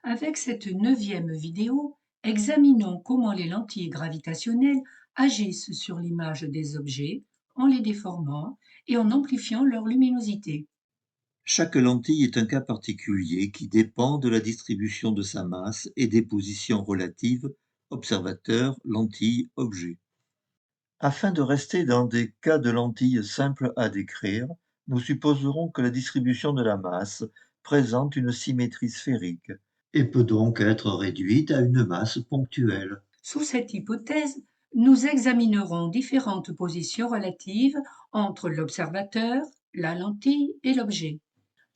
Avec cette neuvième vidéo, examinons comment les lentilles gravitationnelles agissent sur l'image des objets en les déformant et en amplifiant leur luminosité. Chaque lentille est un cas particulier qui dépend de la distribution de sa masse et des positions relatives observateur, lentille, objet. Afin de rester dans des cas de lentilles simples à décrire, nous supposerons que la distribution de la masse présente une symétrie sphérique et peut donc être réduite à une masse ponctuelle. Sous cette hypothèse, nous examinerons différentes positions relatives entre l'observateur, la lentille et l'objet.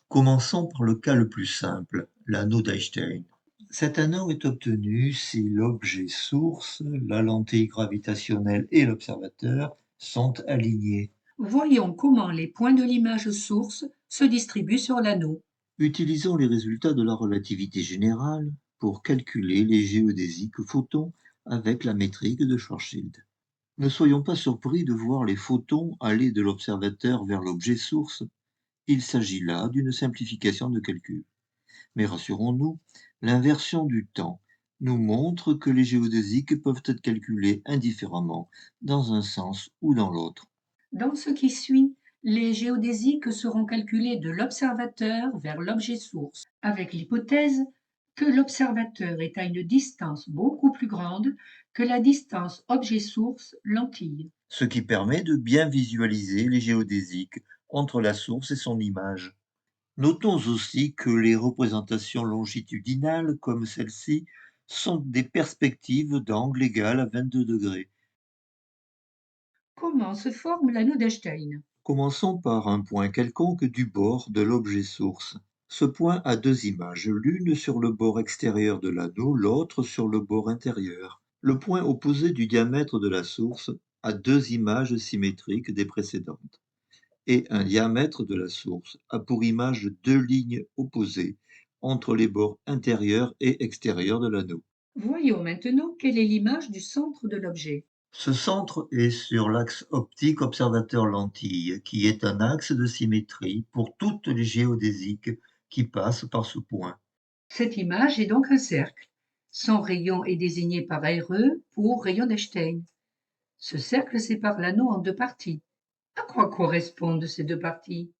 Commençons par le cas le plus simple, l'anneau d'Einstein. Cet anneau est obtenu si l'objet source, la lentille gravitationnelle et l'observateur sont alignés. Voyons comment les points de l'image source se distribuent sur l'anneau. Utilisons les résultats de la relativité générale pour calculer les géodésiques photons avec la métrique de Schwarzschild. Ne soyons pas surpris de voir les photons aller de l'observateur vers l'objet source. Il s'agit là d'une simplification de calcul. Mais rassurons-nous, l'inversion du temps nous montre que les géodésiques peuvent être calculées indifféremment dans un sens ou dans l'autre. Dans ce qui suit, les géodésiques seront calculées de l'observateur vers l'objet source, avec l'hypothèse que l'observateur est à une distance beaucoup plus grande que la distance objet source lentille. Ce qui permet de bien visualiser les géodésiques entre la source et son image. Notons aussi que les représentations longitudinales, comme celle-ci, sont des perspectives d'angle égal à 22 degrés. Comment se forme l'anneau d'Einstein? Commençons par un point quelconque du bord de l'objet source. Ce point a deux images, l'une sur le bord extérieur de l'anneau, l'autre sur le bord intérieur. Le point opposé du diamètre de la source a deux images symétriques des précédentes, et un diamètre de la source a pour image deux lignes opposées entre les bords intérieur et extérieur de l'anneau. Voyons maintenant quelle est l'image du centre de l'objet. Ce centre est sur l'axe optique observateur-lentille, qui est un axe de symétrie pour toutes les géodésiques qui passent par ce point. Cette image est donc un cercle. Son rayon est désigné par RE pour rayon d'Einstein. Ce cercle sépare l'anneau en deux parties. À quoi correspondent ces deux parties?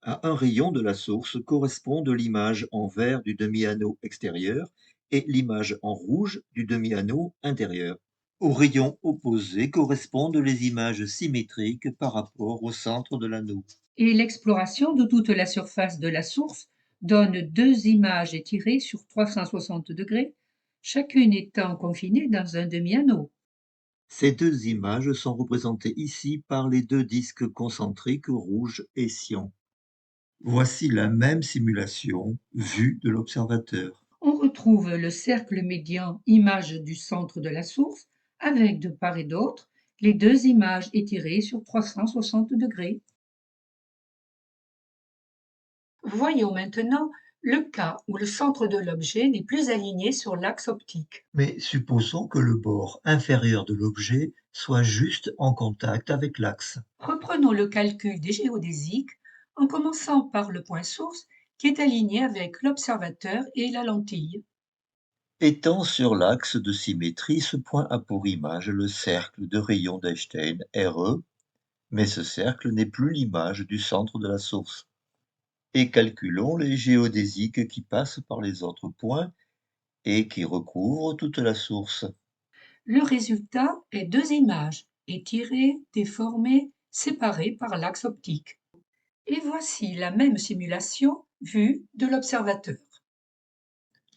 À un rayon de la source correspondent l'image en vert du demi-anneau extérieur et l'image en rouge du demi-anneau intérieur. Aux rayons opposés correspondent les images symétriques par rapport au centre de l'anneau. Et l'exploration de toute la surface de la source donne deux images étirées sur 360 degrés, chacune étant confinée dans un demi-anneau. Ces deux images sont représentées ici par les deux disques concentriques rouge et cyan. Voici la même simulation vue de l'observateur. On retrouve le cercle médian, image du centre de la source, avec de part et d'autre les deux images étirées sur 360 degrés. Voyons maintenant le cas où le centre de l'objet n'est plus aligné sur l'axe optique. Mais supposons que le bord inférieur de l'objet soit juste en contact avec l'axe. Reprenons le calcul des géodésiques en commençant par le point source qui est aligné avec l'observateur et la lentille. Étant sur l'axe de symétrie, ce point a pour image le cercle de rayon d'Einstein RE, mais ce cercle n'est plus l'image du centre de la source. Et calculons les géodésiques qui passent par les autres points et qui recouvrent toute la source. Le résultat est deux images étirées, déformées, séparées par l'axe optique. Et voici la même simulation vue de l'observateur.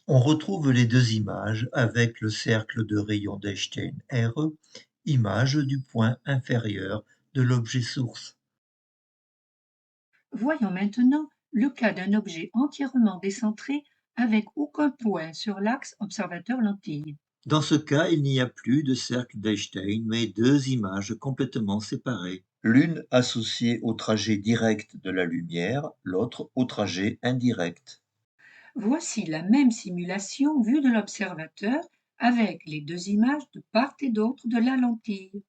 On retrouve les deux images avec le cercle de rayon d'Einstein RE, image du point inférieur de l'objet source. Voyons maintenant le cas d'un objet entièrement décentré avec aucun point sur l'axe observateur-lentille. Dans ce cas, il n'y a plus de cercle d'Einstein, mais deux images complètement séparées, l'une associée au trajet direct de la lumière, l'autre au trajet indirect. Voici la même simulation vue de l'observateur avec les deux images de part et d'autre de la lentille.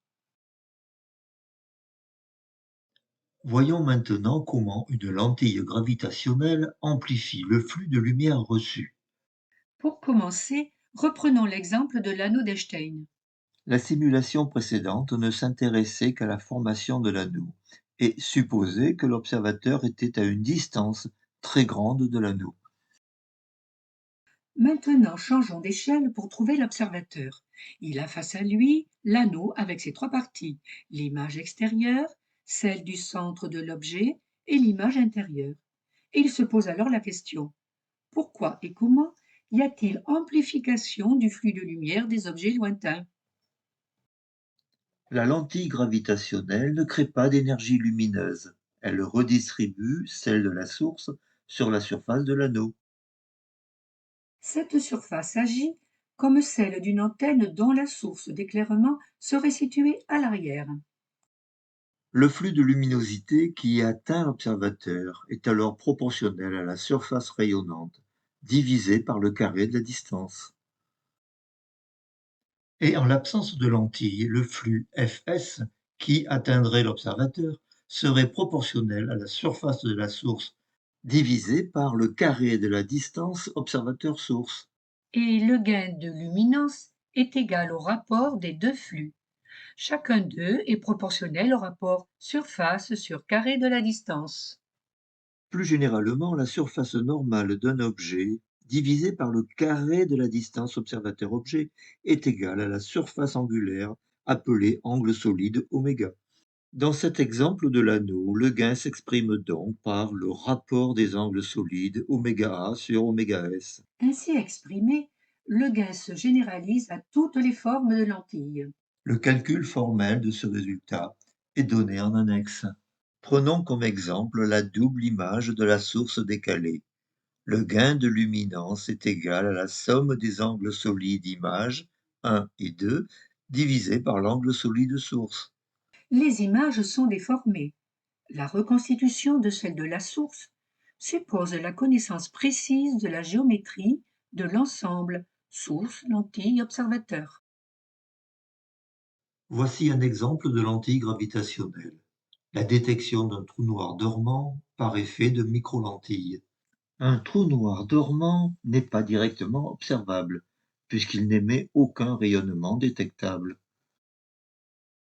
Voyons maintenant comment une lentille gravitationnelle amplifie le flux de lumière reçu. Pour commencer, reprenons l'exemple de l'anneau d'Einstein. La simulation précédente ne s'intéressait qu'à la formation de l'anneau et supposait que l'observateur était à une distance très grande de l'anneau. Maintenant, changeons d'échelle pour trouver l'observateur. Il a face à lui l'anneau avec ses trois parties, l'image extérieure, celle du centre de l'objet et l'image intérieure. Et il se pose alors la question, pourquoi et comment y a-t-il amplification du flux de lumière des objets lointains? La lentille gravitationnelle ne crée pas d'énergie lumineuse. Elle redistribue celle de la source sur la surface de l'anneau. Cette surface agit comme celle d'une antenne dont la source d'éclairement serait située à l'arrière. Le flux de luminosité qui atteint l'observateur est alors proportionnel à la surface rayonnante, divisé par le carré de la distance. Et en l'absence de lentille, le flux Fs qui atteindrait l'observateur serait proportionnel à la surface de la source divisé par le carré de la distance observateur-source. Et le gain de luminance est égal au rapport des deux flux. Chacun d'eux est proportionnel au rapport surface sur carré de la distance. Plus généralement, la surface normale d'un objet divisé par le carré de la distance observateur-objet est égale à la surface angulaire appelée angle solide oméga. Dans cet exemple de l'anneau, le gain s'exprime donc par le rapport des angles solides oméga A sur oméga S. Ainsi exprimé, le gain se généralise à toutes les formes de lentilles. Le calcul formel de ce résultat est donné en annexe. Prenons comme exemple la double image de la source décalée. Le gain de luminance est égal à la somme des angles solides image 1 et 2 divisé par l'angle solide source. Les images sont déformées. La reconstitution de celle de la source suppose la connaissance précise de la géométrie de l'ensemble source, lentille, observateur. Voici un exemple de lentille gravitationnelle. La détection d'un trou noir dormant par effet de microlentille. Un trou noir dormant n'est pas directement observable, puisqu'il n'émet aucun rayonnement détectable.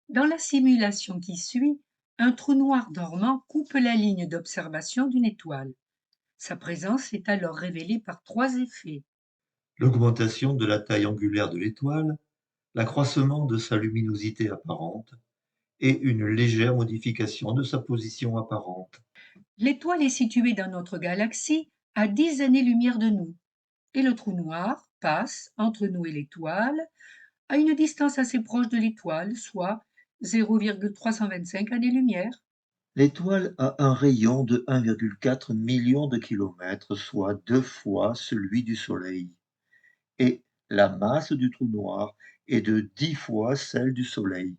Dans la simulation qui suit, un trou noir dormant coupe la ligne d'observation d'une étoile. Sa présence est alors révélée par trois effets. L'augmentation de la taille angulaire de l'étoile, l'accroissement de sa luminosité apparente et une légère modification de sa position apparente. L'étoile est située dans notre galaxie à 10 années-lumière de nous, et le trou noir passe entre nous et l'étoile à une distance assez proche de l'étoile, soit 0,325 années-lumière. L'étoile a un rayon de 1,4 million de kilomètres, soit 2 fois celui du Soleil, et la masse du trou noir est de 10 fois celle du Soleil.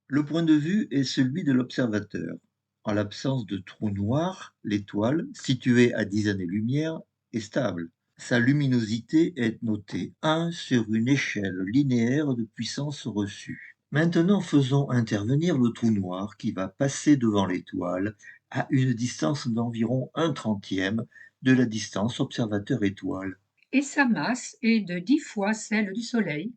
Le point de vue est celui de l'observateur. En l'absence de trou noir, l'étoile, située à 10 années-lumière, est stable. Sa luminosité est notée 1 sur une échelle linéaire de puissance reçue. Maintenant, faisons intervenir le trou noir qui va passer devant l'étoile à une distance d'environ 1/30 de la distance observateur-étoile. Et sa masse est de 10 fois celle du Soleil.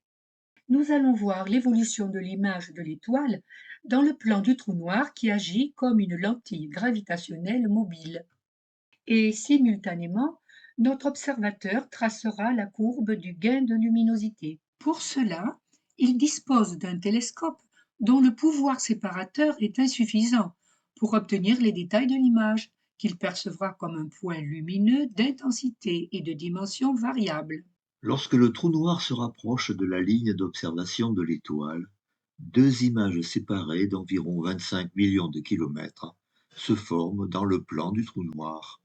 Nous allons voir l'évolution de l'image de l'étoile dans le plan du trou noir qui agit comme une lentille gravitationnelle mobile. Et simultanément, notre observateur tracera la courbe du gain de luminosité. Pour cela, il dispose d'un télescope dont le pouvoir séparateur est insuffisant pour obtenir les détails de l'image, qu'il percevra comme un point lumineux d'intensité et de dimension variable. Lorsque le trou noir se rapproche de la ligne d'observation de l'étoile, deux images séparées d'environ 25 millions de kilomètres se forment dans le plan du trou noir.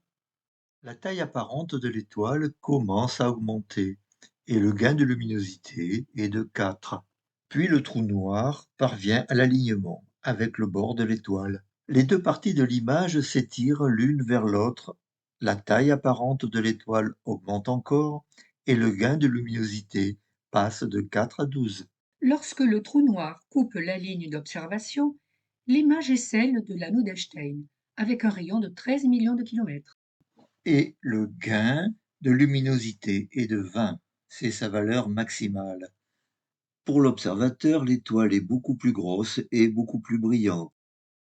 La taille apparente de l'étoile commence à augmenter et le gain de luminosité est de 4. Puis le trou noir parvient à l'alignement avec le bord de l'étoile. Les deux parties de l'image s'étirent l'une vers l'autre, la taille apparente de l'étoile augmente encore et le gain de luminosité passe de 4 à 12. Lorsque le trou noir coupe la ligne d'observation, l'image est celle de l'anneau d'Einstein, avec un rayon de 13 millions de kilomètres. Et le gain de luminosité est de 20, c'est sa valeur maximale. Pour l'observateur, l'étoile est beaucoup plus grosse et beaucoup plus brillante.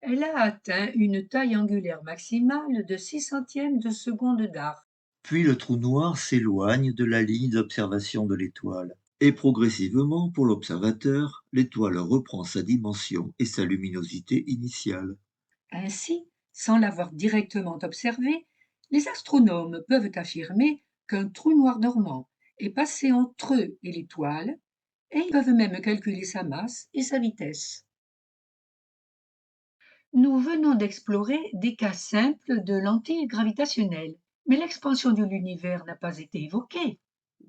Elle a atteint une taille angulaire maximale de 6 centièmes de seconde d'arc. Puis le trou noir s'éloigne de la ligne d'observation de l'étoile. Et progressivement, pour l'observateur, l'étoile reprend sa dimension et sa luminosité initiale. Ainsi, sans l'avoir directement observé, les astronomes peuvent affirmer qu'un trou noir dormant est passé entre eux et l'étoile, et ils peuvent même calculer sa masse et sa vitesse. Nous venons d'explorer des cas simples de lentilles gravitationnelles, mais l'expansion de l'univers n'a pas été évoquée.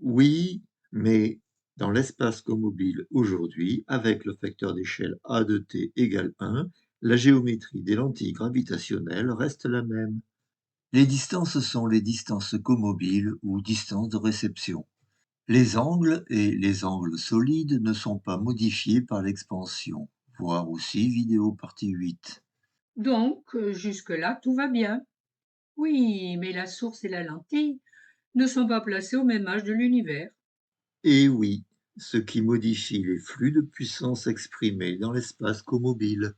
Oui, mais dans l'espace comobile aujourd'hui, avec le facteur d'échelle A de t égale 1, la géométrie des lentilles gravitationnelles reste la même. Les distances sont les distances comobiles ou distances de réception. Les angles et les angles solides ne sont pas modifiés par l'expansion. Voir aussi vidéo partie 8. Donc, jusque-là, tout va bien. Oui, mais la source et la lentille ne sont pas placées au même âge de l'univers. Et oui, ce qui modifie les flux de puissance exprimés dans l'espace comobile.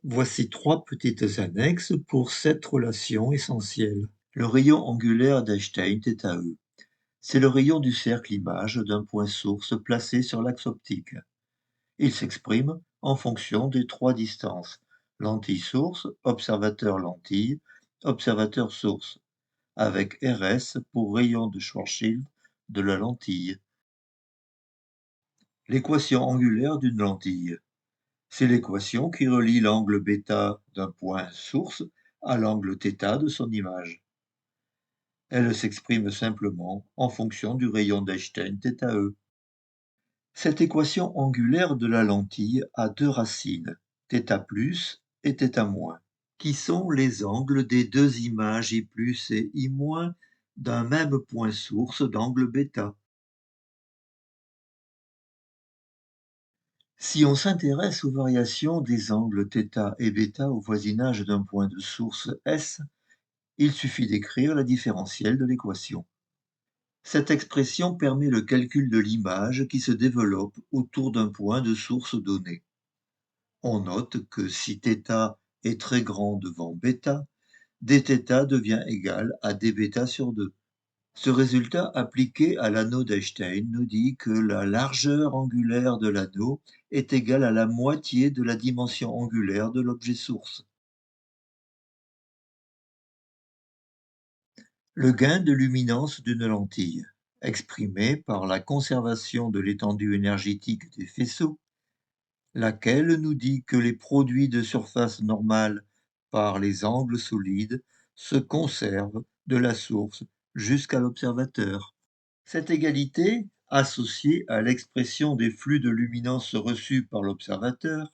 Voici 3 petites annexes pour cette relation essentielle. Le rayon angulaire d'Einstein θe. C'est le rayon du cercle image d'un point source placé sur l'axe optique. Il s'exprime en fonction des 3 distances: lentille source, observateur lentille, observateur source, avec RS pour rayon de Schwarzschild de la lentille. L'équation angulaire d'une lentille. C'est l'équation qui relie l'angle β d'un point source à l'angle θ de son image. Elle s'exprime simplement en fonction du rayon d'Einstein θe. Cette équation angulaire de la lentille a 2 racines, θ plus et θ-, qui sont les angles des 2 images I plus et I- d'un même point source d'angle β. Si on s'intéresse aux variations des angles θ et β au voisinage d'un point de source S, il suffit d'écrire la différentielle de l'équation. Cette expression permet le calcul de l'image qui se développe autour d'un point de source donné. On note que si θ est très grand devant β, dθ devient égal à dβ sur 2. Ce résultat appliqué à l'anneau d'Einstein nous dit que la largeur angulaire de l'anneau est égale à la moitié de la dimension angulaire de l'objet source. Le gain de luminance d'une lentille, exprimé par la conservation de l'étendue énergétique des faisceaux, laquelle nous dit que les produits de surface normale par les angles solides se conservent de la source jusqu'à l'observateur. Cette égalité, associée à l'expression des flux de luminance reçus par l'observateur,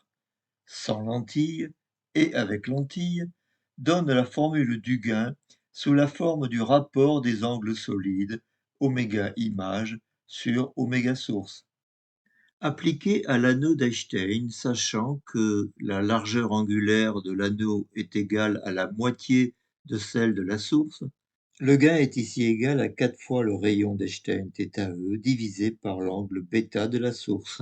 sans lentille et avec lentille, donne la formule du gain sous la forme du rapport des angles solides oméga image sur oméga source. Appliqué à l'anneau d'Einstein, sachant que la largeur angulaire de l'anneau est égale à la moitié de celle de la source, le gain est ici égal à 4 fois le rayon d'Einstein θe divisé par l'angle β de la source.